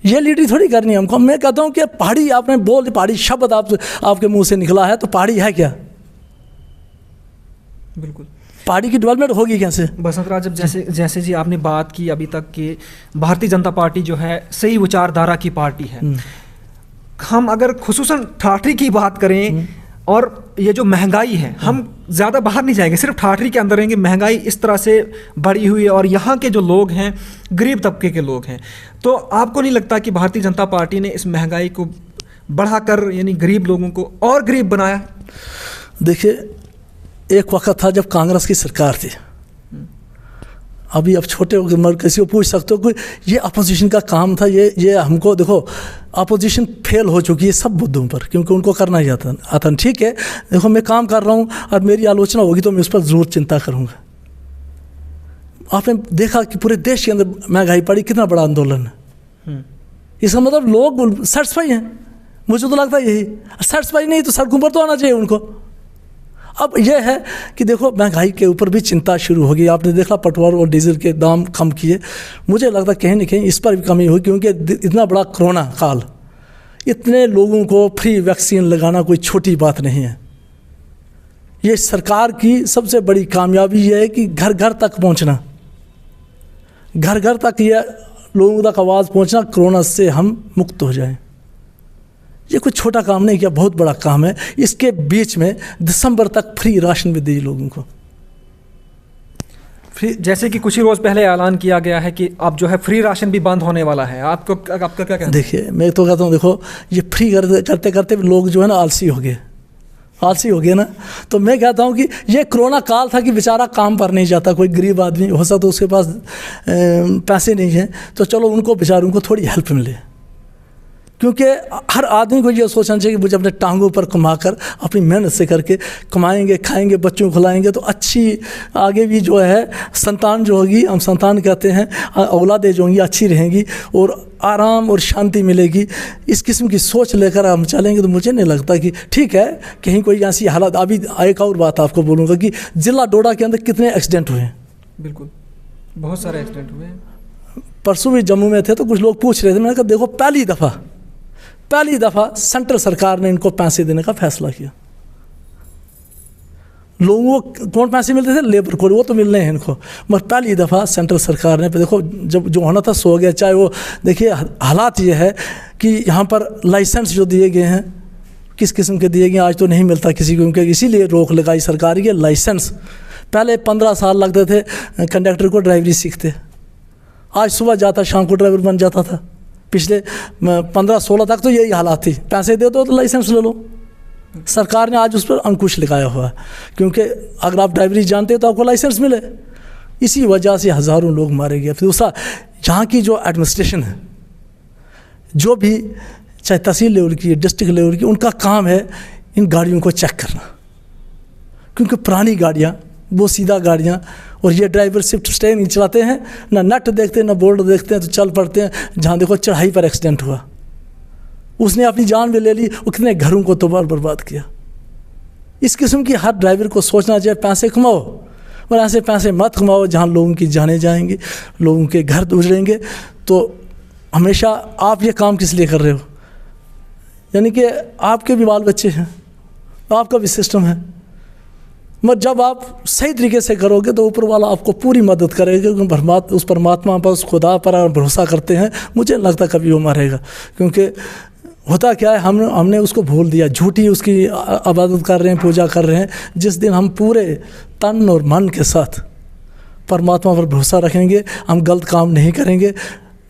Speaker 2: ये लीडरी थोड़ी करनी है हमको। मैं कहता हूँ कि पहाड़ी आपने बोल, पहाड़ी शब्द आपके मुंह से निकला है, तो पहाड़ी है क्या?
Speaker 1: बिल्कुल,
Speaker 2: पहाड़ी की डेवलपमेंट होगी कैसे?
Speaker 1: बसंत राज, जब जैसे जी आपने बात की अभी तक कि भारतीय जनता पार्टी जो है सही विचारधारा की पार्टी है। हम अगर खुसूसन ठाठरी की बात करें और ये जो महंगाई है, हम ज़्यादा बाहर नहीं जाएंगे, सिर्फ ठाठरी के अंदर रहेंगे। महंगाई इस तरह से बढ़ी हुई है और यहाँ के जो लोग हैं गरीब तबके के लोग हैं, तो आपको नहीं लगता कि भारतीय जनता पार्टी ने इस महंगाई को बढ़ाकर यानी गरीब लोगों को और गरीब बनाया?
Speaker 2: देखिए, एक वक्त था जब कांग्रेस की सरकार थी, अभी अब छोटे हो गए, किसी को पूछ सकते हो कि ये अपोजिशन का काम था। ये हमको देखो, अपोजिशन फेल हो चुकी है सब मुद्दों पर, क्योंकि उनको करना ही आता। ठीक है, देखो मैं काम कर रहा हूँ और मेरी आलोचना होगी तो मैं उस पर ज़रूर चिंता करूँगा। आपने देखा कि पूरे देश के अंदर महंगाई पड़ी, कितना बड़ा आंदोलन है। इसका मतलब लोग सेटिस्फाई हैं, मुझे तो लगता है यही। सेटिस्फाई नहीं तो सड़कों पर तो आना चाहिए उनको। अब यह है कि देखो महंगाई के ऊपर भी चिंता शुरू हो गई। आपने देखा पेट्रोल और डीजल के दाम कम किए, मुझे लगता है कहीं ना कहीं इस पर भी कमी हुई, क्योंकि इतना बड़ा कोरोना काल, इतने लोगों को फ्री वैक्सीन लगाना कोई छोटी बात नहीं है। ये सरकार की सबसे बड़ी कामयाबी ये है कि घर घर तक पहुंचना, घर घर तक ये लोगों तक आवाज़ पहुंचना, कोरोना से हम मुक्त हो जाएं। ये कोई छोटा काम नहीं किया, बहुत बड़ा काम है। इसके बीच में दिसंबर तक फ्री राशन भी दिए लोगों को।
Speaker 1: फ्री, जैसे कि कुछ ही रोज़ पहले ऐलान किया गया है कि अब जो है फ्री राशन भी बंद होने वाला है। आपका क्या कहना है?
Speaker 2: देखिए, मैं तो कहता हूँ, देखो ये फ्री करते करते लोग जो है ना आलसी हो गए ना। तो मैं कहता हूँ कि ये कोरोना काल था कि बेचारा काम पर नहीं जाता, कोई गरीब आदमी हो सकता, उसके पास पैसे नहीं हैं, तो चलो उनको बेचारों को थोड़ी हेल्प मिले। क्योंकि हर आदमी को ये सोचना चाहिए कि मुझे अपने टांगों पर कमाकर अपनी मेहनत से करके कमाएंगे, खाएंगे, बच्चों को खिलाएंगे, तो अच्छी आगे भी जो है संतान जो होगी, हम संतान कहते हैं, औलादें जो होंगी अच्छी रहेंगी और आराम और शांति मिलेगी। इस किस्म की सोच लेकर हम चलेंगे तो मुझे नहीं लगता कि ठीक है कहीं कोई ऐसी हालत। अभी एक और बात आपको बोलूँगा कि ज़िला डोडा के अंदर कितने एक्सीडेंट हुए हैं।
Speaker 1: बिल्कुल, बहुत सारे एक्सीडेंट हुए हैं।
Speaker 2: परसों भी जम्मू में थे तो कुछ लोग पूछ रहे थे, मैंने कहा देखो पहली दफ़ा पहली दफ़ा सेंट्रल सरकार ने इनको पैसे देने का फैसला किया। लोगों को कौन पैसे मिलते थे? लेबर को, वो तो मिलने हैं इनको, मगर पहली दफ़ा सेंट्रल सरकार ने, देखो जब जो होना था सो गया। चाहे वो देखिए हालात ये है कि यहाँ पर लाइसेंस जो दिए गए हैं किस किस्म के दिए गए, आज तो नहीं मिलता किसी को, क्योंकि इसीलिए रोक लगाई सरकार की। लाइसेंस पहले 15 साल लगते थे कंडक्टर को ड्राइवरी सीखते, आज सुबह जाता शाम को ड्राइवर बन जाता था। पिछले 15-16 तक तो यही हालात थी, पैसे दे दो तो लाइसेंस ले लो। सरकार ने आज उस पर अंकुश लगाया हुआ है, क्योंकि अगर आप ड्राइवरी जानते हो तो आपको लाइसेंस मिले। इसी वजह से हज़ारों लोग मारे गए। फिर दूसरा, यहाँ की जो एडमिनिस्ट्रेशन है, जो भी चाहे तहसील लेवल की, डिस्ट्रिक्ट लेवल की, उनका काम है इन गाड़ियों को चेक करना, क्योंकि पुरानी गाड़ियाँ, वो सीधा गाड़ियाँ, और ये ड्राइवर सिर्फ स्टे नहीं चलाते हैं, ना नट देखते हैं ना बोर्ड देखते हैं, तो चल पड़ते हैं। जहाँ देखो चढ़ाई पर एक्सीडेंट हुआ, उसने अपनी जान भी ले ली, वो कितने घरों को तबाह बर्बाद किया। इस किस्म की हर ड्राइवर को सोचना चाहिए, पैसे कमाओ, और ऐसे पैसे मत कमाओ जहाँ लोगों की जाने जाएंगी, लोगों के घर उजड़ेंगे। तो हमेशा आप ये काम किस लिए कर रहे हो? यानी कि आपके भी बाल बच्चे हैं, आपका भी सिस्टम है, मगर जब आप सही तरीके से करोगे तो ऊपर वाला आपको पूरी मदद करेगा। क्योंकि उस परमात्मा पर, उस खुदा पर भरोसा करते हैं, मुझे लगता कभी वो मरेगा। क्योंकि होता क्या है, हमने उसको भूल दिया, झूठी उसकी इबादत कर रहे हैं, पूजा कर रहे हैं। जिस दिन हम पूरे तन और मन के साथ परमात्मा पर भरोसा रखेंगे, हम गलत काम नहीं करेंगे।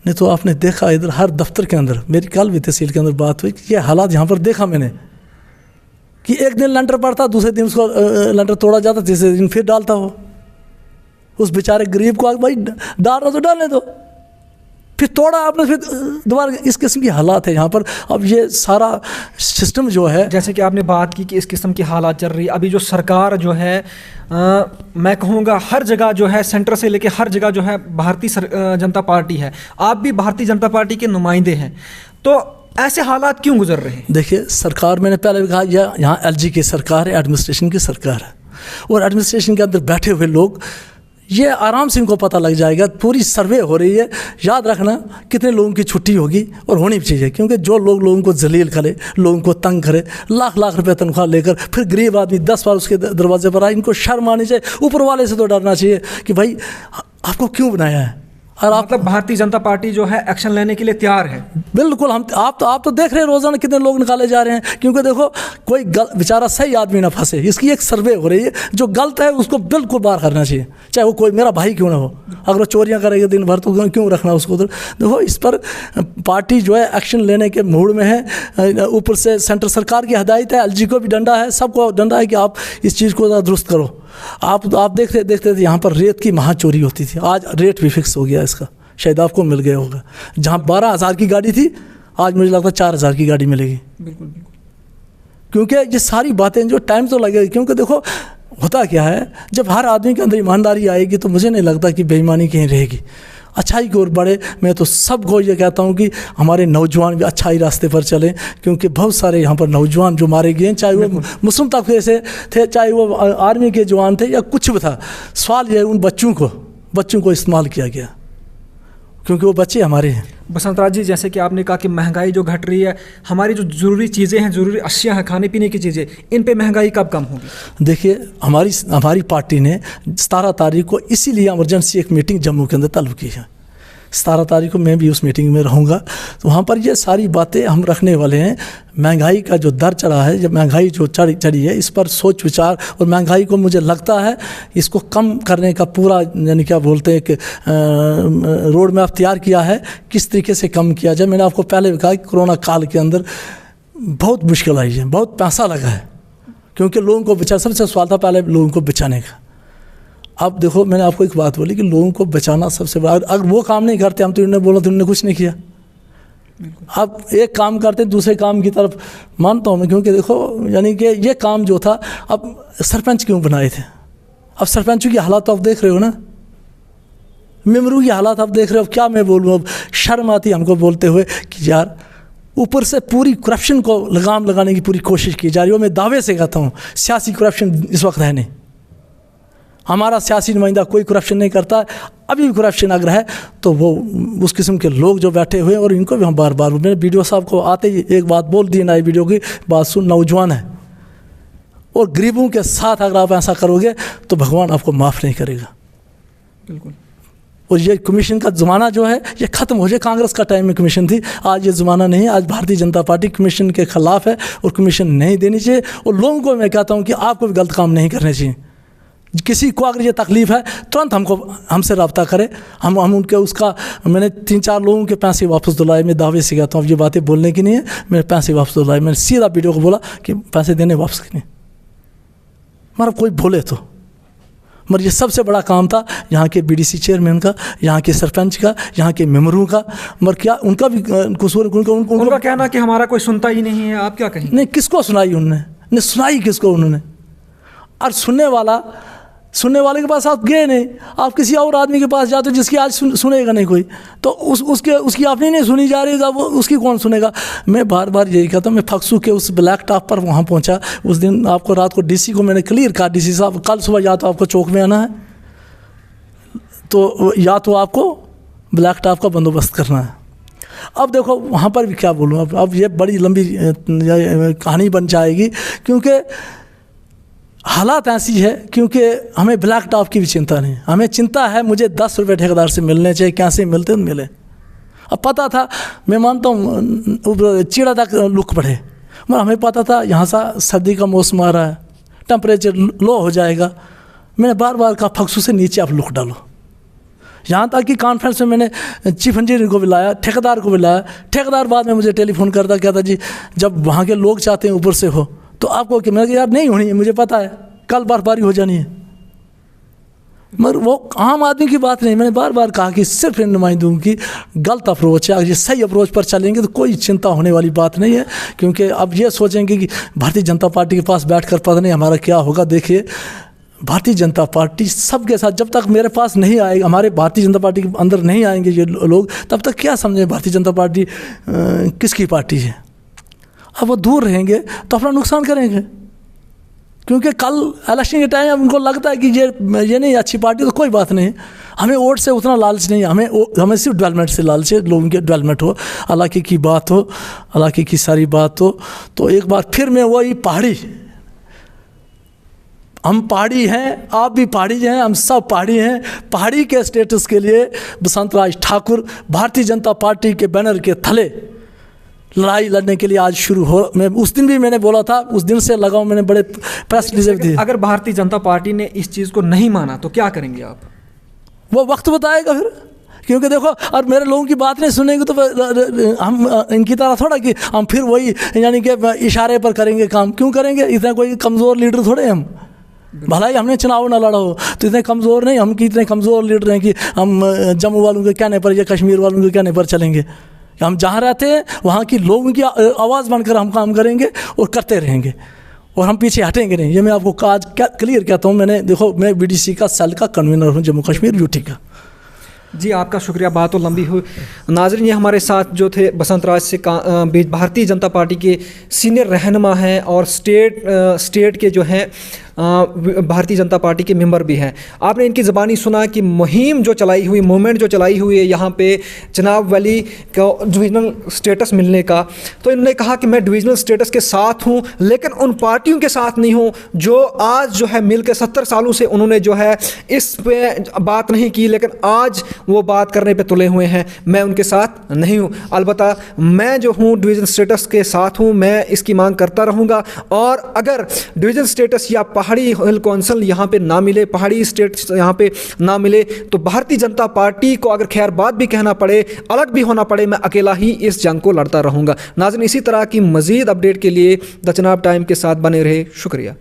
Speaker 2: नहीं तो आपने देखा इधर हर दफ्तर के अंदर, मेरी कल भी तहसील के अंदर बात हुई कि ये हालात यहाँ पर देखा मैंने, कि एक दिन लंटर पड़ता, दूसरे दिन उसको लंटर तोड़ा जाता, तीसरे दिन फिर डालता हो। उस बेचारे गरीब को भाई डाल रहा तो डालने दो, फिर तोड़ा आपने, फिर दोबारा। इस किस्म की हालात है यहाँ पर। अब ये सारा सिस्टम जो है,
Speaker 1: जैसे कि आपने बात की कि इस किस्म की हालात चल रही है, अभी जो सरकार जो है मैं कहूँगा हर जगह जो है, सेंटर से लेके हर जगह जो है भारतीय जनता पार्टी है। आप भी भारतीय जनता पार्टी के नुमाइंदे हैं, तो ऐसे हालात क्यों गुजर रहे हैं?
Speaker 2: देखिए सरकार, मैंने पहले भी कहा, यहाँ एलजी की सरकार है, एडमिनिस्ट्रेशन की सरकार है, और एडमिनिस्ट्रेशन के अंदर बैठे हुए लोग, ये आराम से इनको पता लग जाएगा। पूरी सर्वे हो रही है, याद रखना कितने लोगों की छुट्टी होगी, और होनी भी चाहिए। क्योंकि जो लोगों को जलील करे, लोगों को तंग करे, लाख लाख रुपए तनख्वाह लेकर फिर गरीब आदमी 10 बार उसके दरवाजे पर आए, इनको शर्म आनी चाहिए। ऊपर वाले से तो डरना चाहिए कि भाई आपको क्यों बनाया है। और आप,
Speaker 1: मतलब भारतीय जनता पार्टी जो है एक्शन लेने के लिए तैयार है।
Speaker 2: बिल्कुल। आप तो देख रहे हैं रोज़ाना कितने लोग निकाले जा रहे हैं। क्योंकि देखो कोई बेचारा सही आदमी ना फंसे, इसकी एक सर्वे हो रही है। जो गलत है उसको बिल्कुल बाहर करना चाहिए, चाहे वो कोई मेरा भाई क्यों ना हो। अगर वो चोरियाँ करेगा दिन भर तो क्यों रखना उसको उधर। देखो इस पर पार्टी जो है एक्शन लेने के मूड में है। ऊपर से सेंट्रल सरकार की हदायत है, एलजी को भी डंडा है, सबको डंडा है कि आप इस चीज़ को दुरुस्त करो। आप देखते थे यहाँ पर रेत की महा चोरी होती थी, आज रेट भी फिक्स हो गया इसका, शायद आपको मिल गया होगा। जहाँ 12,000 की गाड़ी थी, आज मुझे लगता है 4,000 की गाड़ी मिलेगी।
Speaker 1: बिल्कुल बिल्कुल।
Speaker 2: क्योंकि ये सारी बातें जो टाइम तो लगेगा। क्योंकि देखो होता क्या है, जब हर आदमी के अंदर ईमानदारी आएगी तो मुझे नहीं लगता कि बेईमानी कहीं रहेगी। अच्छाई की ओर बढ़े। मैं तो सबको ये कहता हूँ कि हमारे नौजवान भी अच्छाई रास्ते पर चलें, क्योंकि बहुत सारे यहाँ पर नौजवान जो मारे गए हैं, चाहे वो मुस्लिम तबके से थे, चाहे वो आर्मी के जवान थे, या कुछ भी था। सवाल ये उन बच्चों को इस्तेमाल किया गया, क्योंकि वो बच्चे हमारे हैं।
Speaker 1: बसंत राज जी, जैसे कि आपने कहा कि महंगाई जो घट रही है, हमारी जो ज़रूरी चीज़ें हैं, ज़रूरी अशिया हैं, खाने पीने की चीज़ें, इन पे महंगाई कब कम होगी? देखिए
Speaker 2: हमारी पार्टी ने 17 तारीख को इसीलिए इमरजेंसी एक मीटिंग जम्मू के अंदर तलब की है। 17 तारीख को मैं भी उस मीटिंग में रहूँगा, तो वहाँ पर ये सारी बातें हम रखने वाले हैं। महंगाई का जो दर चढ़ा है, जब महंगाई जो चढ़ी है, इस पर सोच विचार, और महंगाई को मुझे लगता है इसको कम करने का पूरा, यानी क्या बोलते हैं, कि रोड मैप तैयार किया है, किस तरीके से कम किया जाए। मैंने आपको पहले भी कहा कि कोरोना काल के अंदर बहुत मुश्किल आई है, बहुत पैसा लगा है, क्योंकि लोगों को सबसे सवाल था पहले लोगों को बचाने का। अब देखो मैंने आपको एक बात बोली कि लोगों को बचाना सबसे बड़ा, अगर वो काम नहीं करते हम तो इन्होंने बोला तो इन्होंने कुछ नहीं किया। अब एक काम करते दूसरे काम की तरफ मानता हूँ मैं, क्योंकि देखो यानी कि ये काम जो था, अब सरपंच क्यों बनाए थे? अब सरपंचों की हालात तो आप देख रहे हो ना, मेमरू की हालात आप देख रहे हो। क्या मैं बोलूँ, अब शर्म आती हमको बोलते हुए कि यार ऊपर से पूरी करप्शन को लगाम लगाने की पूरी कोशिश की जा रही है। मैं दावे से कहता हूँ सियासी करप्शन इस वक्त है नहीं। हमारा सियासी नुमाइंदा कोई करप्शन नहीं करता है, अभी भी करप्शन अगर है तो वो उस किस्म के लोग जो बैठे हुए हैं, और इनको भी हम बार बार, मैंने वीडियो साहब को आते ही एक बात बोल दी ना, वीडियो की बात सुन, नौजवान है और गरीबों के साथ अगर आप ऐसा करोगे तो भगवान आपको माफ़ नहीं करेगा।
Speaker 1: बिल्कुल।
Speaker 2: और ये कमीशन का ज़माना जो है ये ख़त्म हो जाए। कांग्रेस का टाइम में कमीशन थी, आज ये ज़माना नहीं है। आज भारतीय जनता पार्टी कमीशन के ख़िलाफ़ है और कमीशन नहीं देनी चाहिए। और लोगों को मैं कहता हूँ कि आपको भी गलत काम नहीं करने चाहिए। किसी को अगर ये तकलीफ़ है तुरंत हमसे रब्ता करें, हम उनके उसका, मैंने 3-4 लोगों के पैसे वापस दिलाए। मैं दावे से कहता हूँ, अब ये बातें बोलने की नहीं है, मैंने पैसे वापस दिलाए। मैंने सीधा वीडियो को बोला कि पैसे देने वापस की नहीं, मगर कोई बोले तो, मगर ये सबसे बड़ा काम था यहाँ के बीडीसी चेयरमैन का, यहाँ के सरपंच का, यहाँ के मेंबरों का। मगर क्या उनका भी कसूर? उनका
Speaker 1: कहना कि हमारा कोई सुनता ही नहीं है, आप क्या कहेंगे?
Speaker 2: नहीं, किसको सुनाई उन्होंने? सुनाई किसको उन्होंने? और सुनने वाले के पास आप गए नहीं, आप किसी और आदमी के पास जाते हो जिसकी आज सुनेगा नहीं कोई, तो उसकी अपनी नहीं सुनी जा रही, वो उसकी कौन सुनेगा? मैं बार बार यही कहता हूँ। मैं फक्सू के उस ब्लैक टॉप पर वहाँ पहुँचा उस दिन, आपको रात को डीसी को मैंने क्लियर कहा, डीसी साहब कल सुबह या तो आपको चौक में आना है, तो या तो आपको ब्लैक टॉप का बंदोबस्त करना है। अब देखो वहाँ पर भी क्या बोलूँ, अब ये बड़ी लंबी कहानी बन जाएगी, क्योंकि हालात ऐसी है। क्योंकि हमें ब्लैक टॉप की भी चिंता नहीं, हमें चिंता है मुझे 10 रुपये ठेकेदार से मिलने चाहिए, कैसे मिलते मिले। अब पता था, मैं मानता हूँ चिड़ा तक लुक पड़े, मगर हमें पता था यहाँ सा सर्दी का मौसम आ रहा है, टेम्परेचर लो हो जाएगा। मैंने बार बार कहा फक्सू से नीचे आप लुक डालो। यहाँ तक कि कॉन्फ्रेंस में मैंने चीफ इंजीनियर को बुलाया, ठेकेदार को बुलाया। ठेकेदार बाद में मुझे टेलीफोन करता, कहता जी जब वहाँ के लोग चाहते हैं ऊपर से हो तो आपको कि मैं यार नहीं होनी है, मुझे पता है कल बर्फबारी हो जानी है। मगर वो आम आदमी की बात नहीं। मैंने बार बार कहा कि सिर्फ इन नुमाइंदों की गलत अप्रोच है। अगर ये सही अप्रोच पर चलेंगे तो कोई चिंता होने वाली बात नहीं है, क्योंकि अब ये सोचेंगे कि भारतीय जनता पार्टी के पास बैठकर पता नहीं हमारा क्या होगा। देखिए भारतीय जनता पार्टी सबके साथ, जब तक मेरे पास नहीं आएगा, हमारे भारतीय जनता पार्टी के अंदर नहीं आएंगे ये लोग, तब तक क्या समझें भारतीय जनता पार्टी किसकी पार्टी है। अब वो दूर रहेंगे तो अपना नुकसान करेंगे, क्योंकि कल इलेक्शन के टाइम उनको लगता है कि ये नहीं अच्छी पार्टी, तो कोई बात नहीं। हमें वोट से उतना लालच नहीं है, हमें सिर्फ डेवलपमेंट से लालच है, लोगों के डेवलपमेंट हो, इलाके की बात हो, इलाके की सारी बात हो। तो एक बार फिर मैं वही पहाड़ी, हम पहाड़ी हैं, आप भी पहाड़ी हैं, हम सब पहाड़ी हैं। पहाड़ी के स्टेटस के लिए बसंत राज ठाकुर भारतीय जनता पार्टी के बैनर के थले लड़ाई लड़ने के लिए आज शुरू हो। मैं उस दिन भी मैंने बोला था, उस दिन से लगाऊं, मैंने बड़े प्रेस रिलीज दिए।
Speaker 1: अगर भारतीय जनता पार्टी ने इस चीज़ को नहीं माना तो क्या करेंगे आप?
Speaker 2: वो वक्त बताएगा फिर, क्योंकि देखो और मेरे लोगों की बात नहीं सुनेंगे तो हम इनकी तरह थोड़ा कि हम फिर वही यानी कि इशारे पर करेंगे काम। क्यों करेंगे? इतना कोई कमज़ोर लीडर थोड़े हम, भला ही हमने चुनाव ना लड़ा हो तो इतने कमज़ोर नहीं हम कि इतने कमज़ोर लीडर हैं कि हम जम्मू वालों के कहने पर या कश्मीर वालों के कहने पर चलेंगे। हम जहाँ रहते हैं वहाँ की लोगों की आवाज़ बनकर हम काम करेंगे और करते रहेंगे, और हम पीछे हटेंगे नहीं। ये मैं आपको आज क्लियर कहता हूँ। मैंने देखो, मैं बीडीसी का सेल का कन्वीनर हूँ जम्मू कश्मीर यूटी का।
Speaker 1: जी आपका शुक्रिया, बात तो लंबी हुई। नाज़रीन, ये हमारे साथ जो थे बसंत राज से भारतीय जनता पार्टी के सीनियर रहनुमा हैं और स्टेट के जो हैं भारतीय जनता पार्टी के मेंबर भी हैं। आपने इनकी ज़बानी सुना कि मुहिम जो चलाई हुई, मूवमेंट जो चलाई हुई है यहाँ पे चिनाब वैली को डिविजनल स्टेटस मिलने का, तो इन्होंने कहा कि मैं डिविजनल स्टेटस के साथ हूँ, लेकिन उन पार्टियों के साथ नहीं हूँ जो आज जो है मिल के 70 सालों से उन्होंने जो है इस पे बात नहीं की, लेकिन आज वो बात करने पे तुले हुए हैं। मैं उनके साथ नहीं हूँ, अलबत्ता मैं जो हूँ डिवीज़न स्टेटस के साथ हूँ, मैं इसकी मांग करता रहूँगा। और अगर डिवीज़न स्टेटस या पहाड़ी हिल कौंसिल यहाँ पे ना मिले, पहाड़ी स्टेट यहाँ पे ना मिले, तो भारतीय जनता पार्टी को अगर खैर बात भी कहना पड़े, अलग भी होना पड़े, मैं अकेला ही इस जंग को लड़ता रहूँगा। नाज़रीन, इसी तरह की मज़ीद अपडेट के लिए द चनाब टाइम के साथ बने रहे। शुक्रिया।